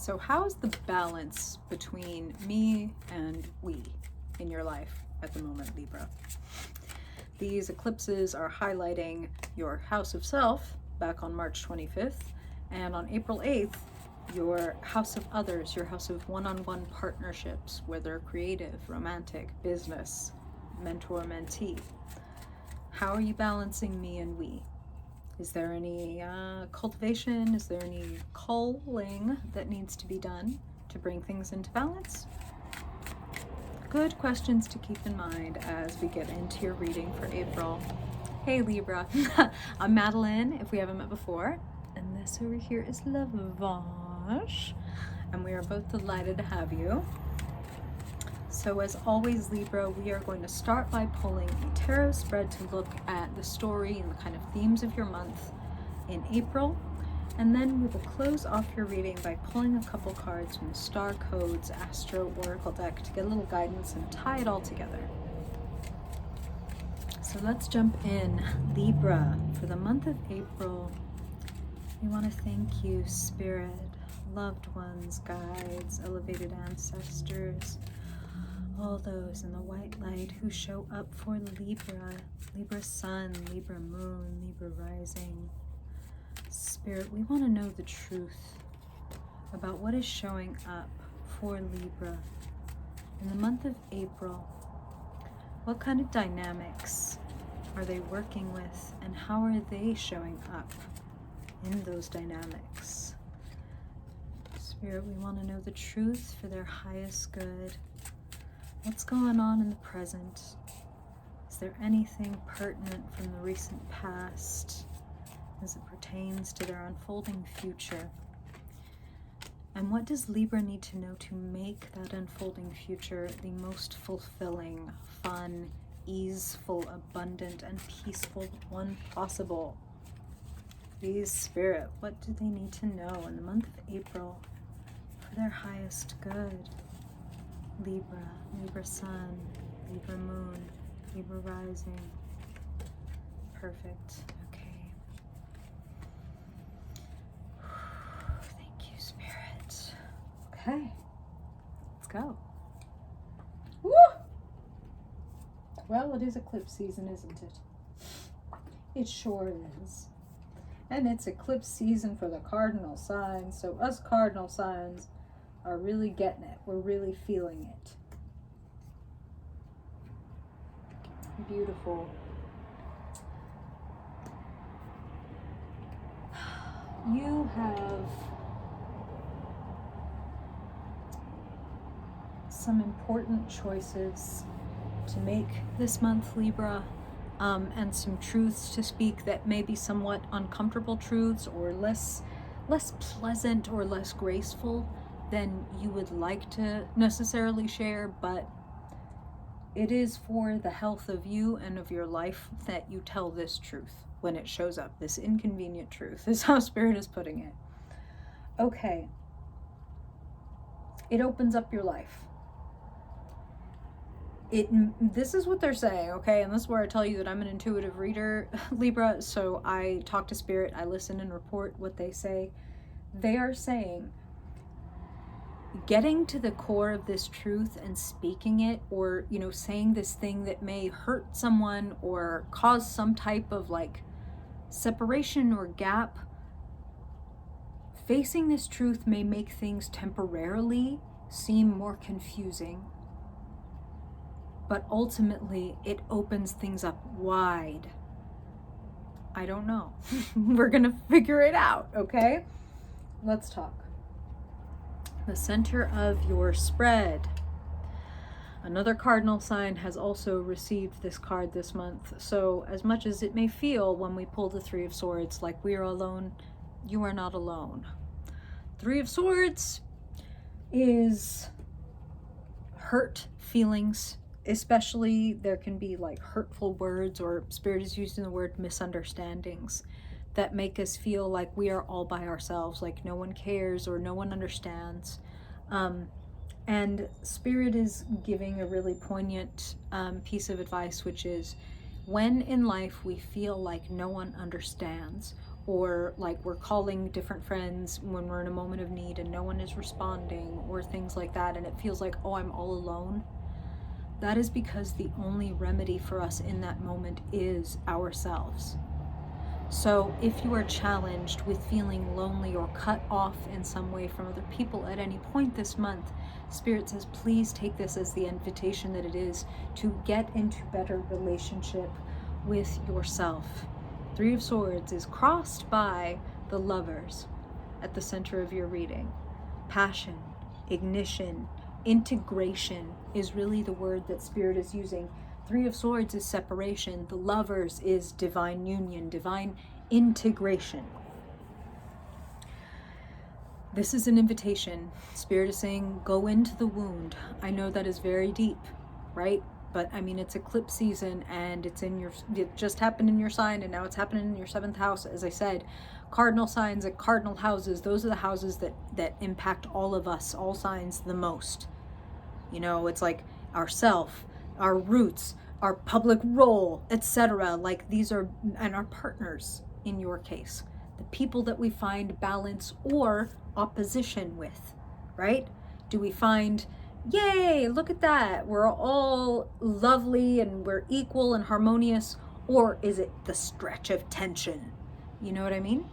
So how's the balance between me and we in your life at the moment, Libra? These eclipses are highlighting your house of self back on March 25th, and on April 8th, your house of others, your house of one-on-one partnerships, whether creative, romantic, business, mentor-mentee. How are you balancing me and we? Is there any cultivation? Is there any culling that needs to be done to bring things into balance? Good questions to keep in mind as we get into your reading for April. Hey Libra, I'm Madeline, if we haven't met before, and this over here is Lavage, and we are both delighted to have you. So as always, Libra, we are going to start by pulling a tarot spread to look at the story and the kind of themes of your month in April. And then we will close off your reading by pulling a couple cards from the Star Codes Astro Oracle deck to get a little guidance and tie it all together. So let's jump in. Libra, for the month of April, we want to thank you, Spirit, loved ones, guides, elevated ancestors, all those in the white light who show up for Libra, Libra sun, Libra moon, Libra rising. Spirit, we want to know the truth about what is showing up for Libra in the month of April. What kind of dynamics are they working with, and how are they showing up in those dynamics? Spirit, we want to know the truth for their highest good. What's going on in the present? Is there anything pertinent from the recent past as it pertains to their unfolding future? And what does Libra need to know to make that unfolding future the most fulfilling, fun, easeful, abundant, and peaceful one possible? Please, Spirit, what do they need to know in the month of April for their highest good? Libra, Libra sun, Libra moon, Libra rising. Perfect. Okay. Thank you, Spirit. Okay. Let's go. Woo! Well, it is eclipse season, isn't it? It sure is. And it's eclipse season for the cardinal signs, so us cardinal signs are really getting it. We're really feeling it. Beautiful. You have some important choices to make this month, Libra, and some truths to speak that may be somewhat uncomfortable truths, or less pleasant or less graceful than you would like to necessarily share, but it is for the health of you and of your life that you tell this truth when it shows up. This inconvenient truth is how Spirit is putting it. Okay. It opens up your life. This is what they're saying, okay? And this is where I tell you that I'm an intuitive reader, Libra, so I talk to Spirit, I listen and report what they say. They are saying, getting to the core of this truth and speaking it, or, you know, saying this thing that may hurt someone or cause some type of like separation or gap, facing this truth may make things temporarily seem more confusing, but ultimately it opens things up wide. I don't know. We're gonna figure it out, okay? Let's talk. The center of your spread. Another cardinal sign has also received this card this month. So as much as it may feel when we pull the Three of Swords like we are alone, you are not alone. Three of Swords is hurt feelings, especially there can be like hurtful words, or Spirit is using the word misunderstandings, that make us feel like we are all by ourselves, like no one cares or no one understands. And Spirit is giving a really poignant piece of advice, which is when in life we feel like no one understands, or like we're calling different friends when we're in a moment of need and no one is responding, or things like that, and it feels like, oh, I'm all alone. That is because the only remedy for us in that moment is ourselves. So if you are challenged with feeling lonely or cut off in some way from other people at any point this month, Spirit says, please take this as the invitation that it is to get into better relationship with yourself. Three of Swords is crossed by the Lovers at the center of your reading. Passion, ignition, integration is really the word that Spirit is using. Three of Swords is separation. The Lovers is divine union, divine integration. This is an invitation. Spirit is saying, go into the wound. I know that is very deep, right? But I mean, it's eclipse season and it just happened in your sign, and now it's happening in your 7th house. As I said, cardinal signs and cardinal houses, those are the houses that impact all of us, all signs the most. You know, it's like our self, our roots, our public role, etc. Like these are, and our partners in your case, the people that we find balance or opposition with, right? Do we find, yay, look at that, we're all lovely and we're equal and harmonious, or is it the stretch of tension? You know what I mean?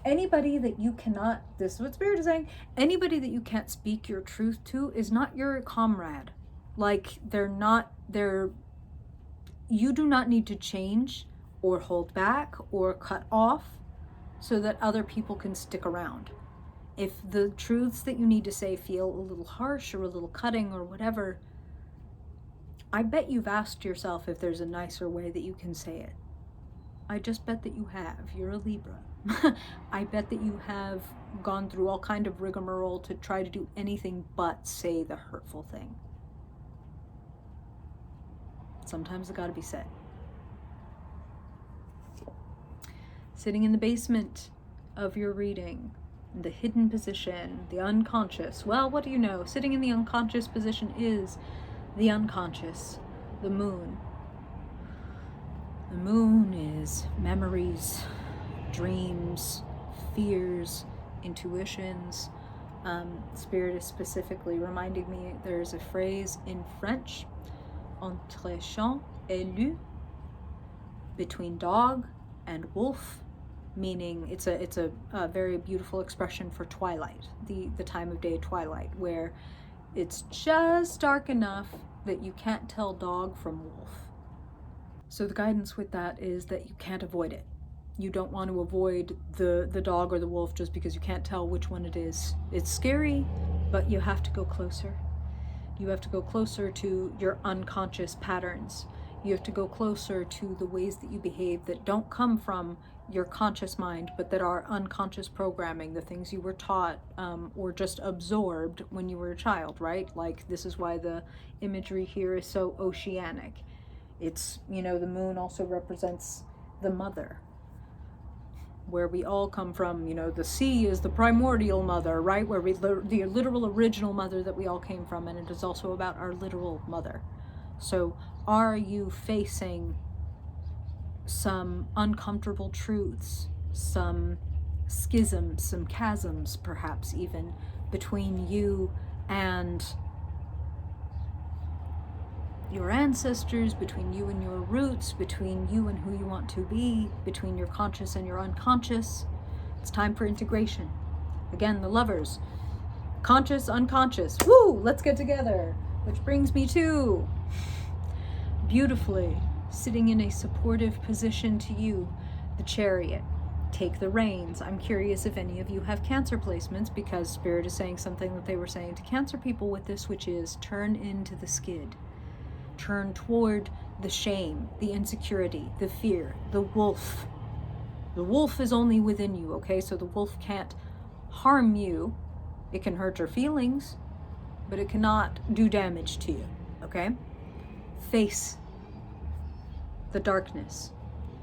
Anybody that you cannot, this is what Spirit is saying, anybody that you can't speak your truth to is not your comrade. Like you do not need to change or hold back or cut off so that other people can stick around. If the truths that you need to say feel a little harsh or a little cutting or whatever, I bet you've asked yourself if there's a nicer way that you can say it. I just bet that you have. You're a Libra. I bet that you have gone through all kind of rigmarole to try to do anything but say the hurtful thing. Sometimes it gotta be said. Sitting in the basement of your reading, the hidden position, the unconscious. Well, what do you know? Sitting in the unconscious position is the unconscious, the moon. The moon is memories, dreams, fears, intuitions. Spirit is specifically reminding me there's a phrase in French, entre chien et loup, between dog and wolf, meaning it's a very beautiful expression for twilight, the time of day twilight, where it's just dark enough that you can't tell dog from wolf. So the guidance with that is that you can't avoid it. You don't want to avoid the dog or the wolf just because you can't tell which one it is. It's scary, but you have to go closer. You have to go closer to your unconscious patterns. You have to go closer to the ways that you behave that don't come from your conscious mind, but that are unconscious programming, the things you were taught or just absorbed when you were a child, right? Like, this is why the imagery here is so oceanic. It's, you know, the moon also represents the mother, where we all come from. You know, the sea is the primordial mother, right? Where the literal original mother that we all came from, and it is also about our literal mother. So are you facing some uncomfortable truths, some schisms, some chasms, perhaps even, between you and your ancestors, between you and your roots, between you and who you want to be, between your conscious and your unconscious? It's time for integration. Again, the Lovers. Conscious, unconscious. Woo! Let's get together. Which brings me to, beautifully, sitting in a supportive position to you, the Chariot. Take the reins. I'm curious if any of you have Cancer placements, because Spirit is saying something that they were saying to Cancer people with this, which is turn into the skid. Turn toward the shame, the insecurity, the fear, the wolf. The wolf is only within you, okay? So the wolf can't harm you. It can hurt your feelings, but it cannot do damage to you, okay? Face the darkness.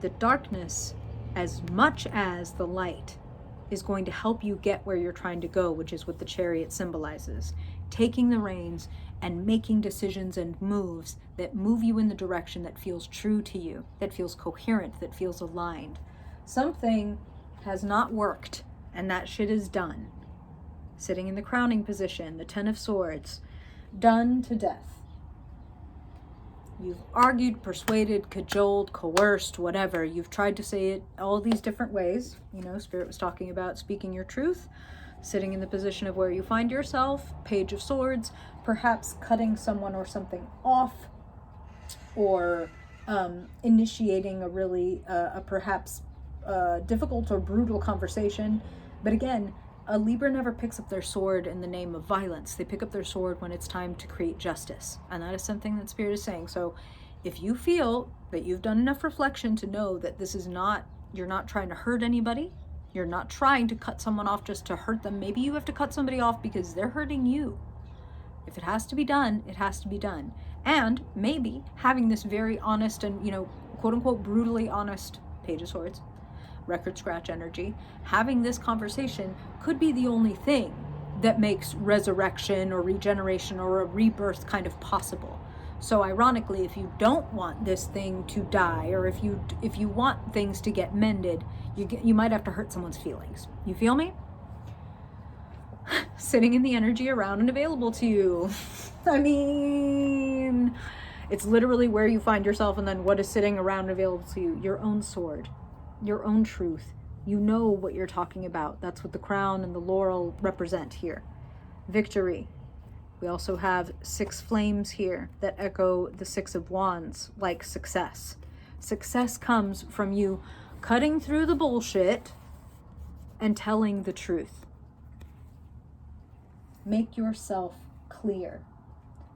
The darkness as much as the light is going to help you get where you're trying to go, which is what the Chariot symbolizes. Taking the reins and making decisions and moves that move you in the direction that feels true to you, that feels coherent, that feels aligned. Something has not worked, and that shit is done. Sitting in the crowning position, the Ten of Swords, done to death. You've argued, persuaded, cajoled, coerced, whatever. You've tried to say it all these different ways. You know, Spirit was talking about speaking your truth, sitting in the position of where you find yourself, Page of Swords, perhaps cutting someone or something off, or initiating a really, perhaps difficult or brutal conversation. But again, a Libra never picks up their sword in the name of violence. They pick up their sword when it's time to create justice. And that is something that Spirit is saying. So if you feel that you've done enough reflection to know that this is not, you're not trying to hurt anybody, you're not trying to cut someone off just to hurt them. Maybe you have to cut somebody off because they're hurting you. If it has to be done, it has to be done. And maybe having this very honest and, you know, quote unquote, brutally honest Page of Swords, record scratch energy, having this conversation could be the only thing that makes resurrection or regeneration or a rebirth kind of possible. So ironically, if you don't want this thing to die, or if you want things to get mended, you might have to hurt someone's feelings. You feel me? Sitting in the energy around and available to you. I mean, it's literally where you find yourself, and then what is sitting around and available to you? Your own sword. Your own truth. You know what you're talking about. That's what the crown and the laurel represent here. Victory. We also have 6 flames here that echo the 6 of Wands, like success. Success comes from you cutting through the bullshit and telling the truth. Make yourself clear.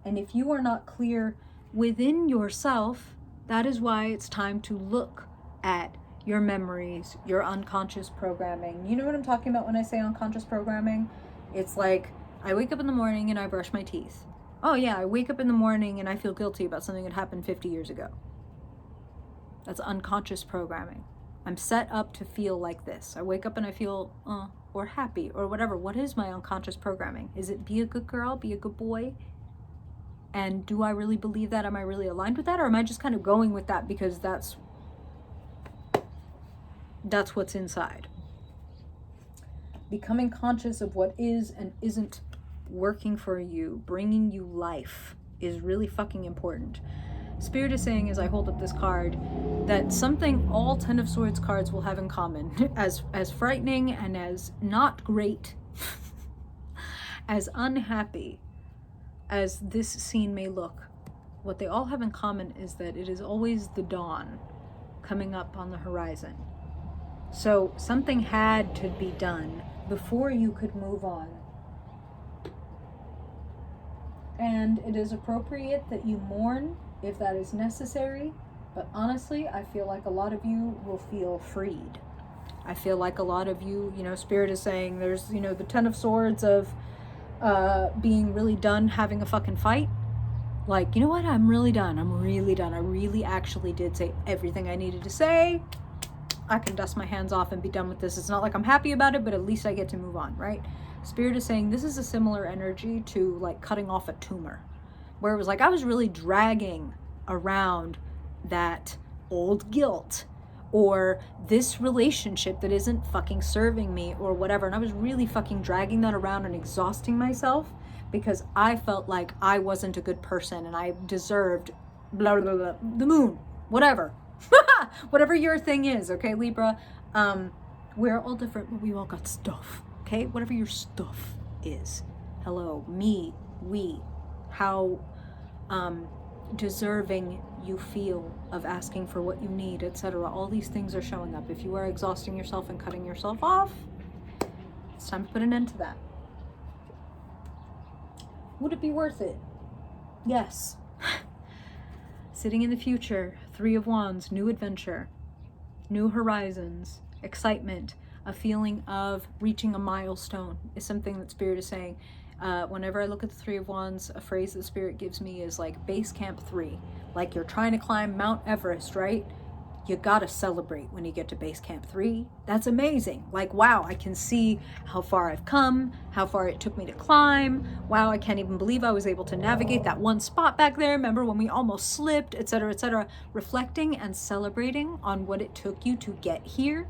And if you are not clear within yourself, that is why it's time to look at your memories, your unconscious programming. You know what I'm talking about when I say unconscious programming? It's like, I wake up in the morning and I brush my teeth. Oh yeah, I wake up in the morning and I feel guilty about something that happened 50 years ago. That's unconscious programming. I'm set up to feel like this. I wake up and I feel, or happy, or whatever. What is my unconscious programming? Is it be a good girl, be a good boy? And do I really believe that? Am I really aligned with that? Or am I just kind of going with that because that's what's inside? Becoming conscious of what is and isn't working for you, bringing you life, is really fucking important. Spirit is saying, as I hold up this card, that something all 10 of Swords cards will have in common, as frightening and as not great, as unhappy as this scene may look, what they all have in common is that it is always the dawn coming up on the horizon. So something had to be done before you could move on. And it is appropriate that you mourn if that is necessary. But honestly, I feel like a lot of you will feel freed. I feel like a lot of you, Spirit is saying there's, the 10 of Swords of being really done having a fucking fight. Like, you know what? I'm really done. I'm really done. I really actually did say everything I needed to say. I can dust my hands off and be done with this. It's not like I'm happy about it, but at least I get to move on, right? Spirit is saying this is a similar energy to like cutting off a tumor, where it was like I was really dragging around that old guilt or this relationship that isn't fucking serving me or whatever. And I was really fucking dragging that around and exhausting myself because I felt like I wasn't a good person and I deserved blah, blah, blah, the moon, whatever. Whatever your thing is, okay, Libra? We're all different, but we all got stuff, okay? Whatever your stuff is. Hello, me, we, how deserving you feel of asking for what you need, etc. All these things are showing up. If you are exhausting yourself and cutting yourself off, it's time to put an end to that. Would it be worth it? Yes. Sitting in the future, 3 of Wands, new adventure, new horizons, excitement, a feeling of reaching a milestone is something that Spirit is saying. Whenever I look at the 3 of Wands, a phrase that Spirit gives me is like base camp 3. Like you're trying to climb Mount Everest, right? you gotta celebrate when you get to base camp 3. That's amazing. Like, wow, I can see how far I've come, how far it took me to climb. Wow, I can't even believe I was able to navigate that one spot back there. Remember when we almost slipped, etc., etc. Reflecting and celebrating on what it took you to get here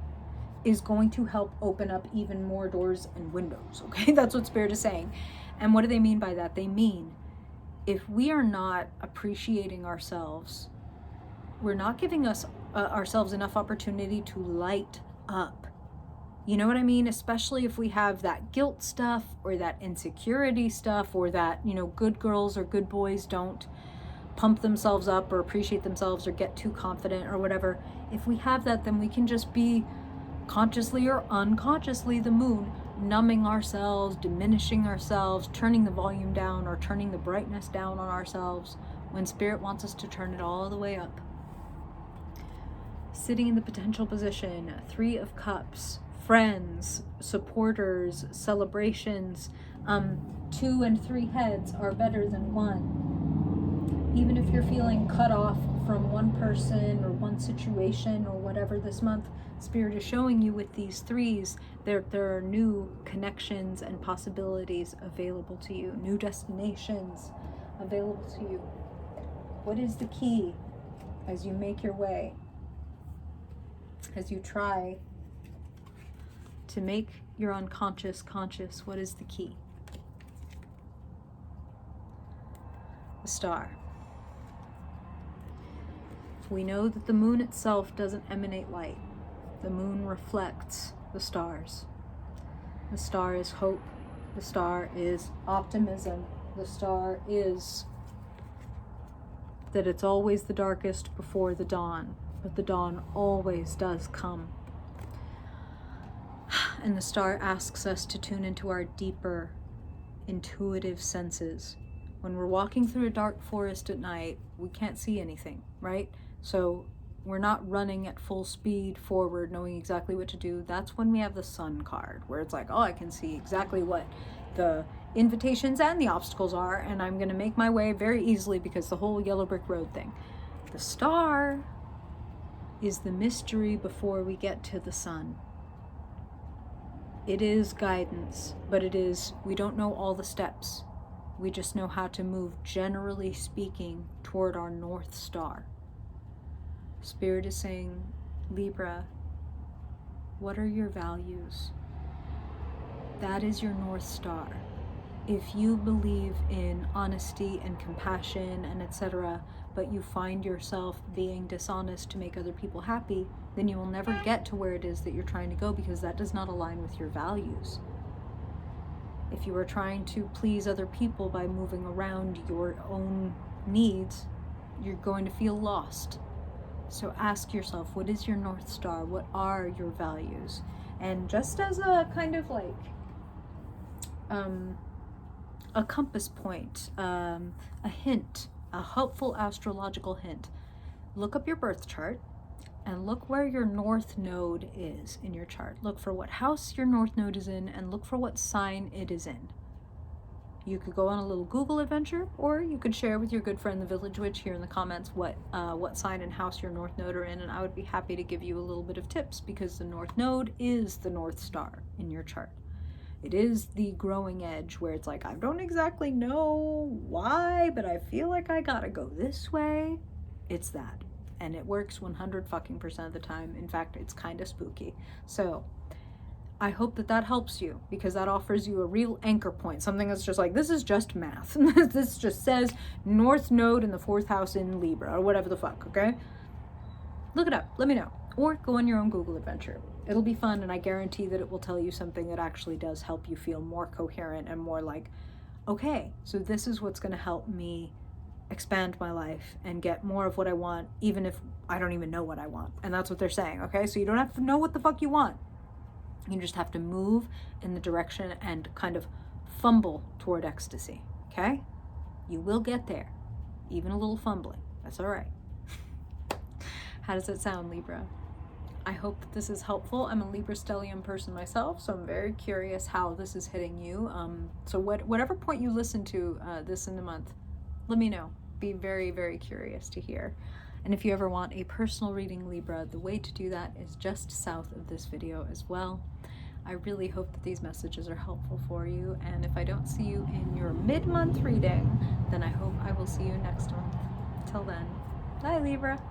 is going to help open up even more doors and windows, okay? That's what Spirit is saying. And what do they mean by that? They mean if we are not appreciating ourselves, we're not giving ourselves enough opportunity to light up. You know what I mean? Especially if we have that guilt stuff or that insecurity stuff, or that, you know, good girls or good boys don't pump themselves up or appreciate themselves or get too confident or whatever. If we have that, then we can just be consciously or unconsciously the moon, numbing ourselves, diminishing ourselves, turning the volume down or turning the brightness down on ourselves, when Spirit wants us to turn it all the way up. Sitting in the potential position, 3 of Cups, friends, supporters, celebrations. 2 and 3 heads are better than 1. Even if you're feeling cut off from one person or one situation or whatever this month, Spirit is showing you with these 3s, there are new connections and possibilities available to you, new destinations available to you. What is the key as you make your way? As you try to make your unconscious conscious, what is the key? The Star. We know that the moon itself doesn't emanate light. The moon reflects the stars. The star is hope. The star is optimism. The star is that it's always the darkest before the dawn, but the dawn always does come. And the star asks us to tune into our deeper, intuitive senses. When we're walking through a dark forest at night, we can't see anything, right? So we're not running at full speed forward, knowing exactly what to do. That's when we have the Sun card, where it's like, oh, I can see exactly what the invitations and the obstacles are, and I'm going to make my way very easily because the whole yellow brick road thing. The star is the mystery before we get to the sun. It is guidance, but we don't know all the steps. We just know how to move, generally speaking, toward our North Star. Spirit is saying, Libra, what are your values? That is your North Star. If you believe in honesty and compassion and etc., but you find yourself being dishonest to make other people happy, then you will never get to where it is that you're trying to go, because that does not align with your values. If you are trying to please other people by moving around your own needs, you're going to feel lost. So ask yourself, what is your North Star? What are your values? And just as a kind of like a compass point, a hint, a helpful astrological hint, look up your birth chart and look where your North Node is in your chart. Look for what house your North Node is in and look for what sign it is in. You could go on a little Google adventure, or you could share with your good friend the Village Witch here in the comments what sign and house your North Node are in, and I would be happy to give you a little bit of tips, because the North Node is the North Star in your chart. It is the growing edge where it's like, I don't exactly know why, but I feel like I gotta go this way. It's that. And it works 100% of the time. In fact, it's kind of spooky. So I hope that helps you, because that offers you a real anchor point, something that's just like, this is just math. This just says North Node in the 4th house in Libra, or whatever the fuck, okay? Look it up, let me know. Or go on your own Google adventure. It'll be fun, and I guarantee that it will tell you something that actually does help you feel more coherent and more like, okay, so this is what's gonna help me expand my life and get more of what I want, even if I don't even know what I want. And that's what they're saying, okay? So you don't have to know what the fuck you want. You just have to move in the direction and kind of fumble toward ecstasy, okay? You will get there, even a little fumbling. That's all right. How does it sound, Libra? I hope that this is helpful. I'm a Libra stellium person myself, so I'm very curious how this is hitting you. So whatever point you listen to this in the month, let me know. Be very, very curious to hear. And if you ever want a personal reading, Libra, the way to do that is just south of this video as well. I really hope that these messages are helpful for you, and if I don't see you in your mid-month reading, then I hope I will see you next month. Till then, bye Libra!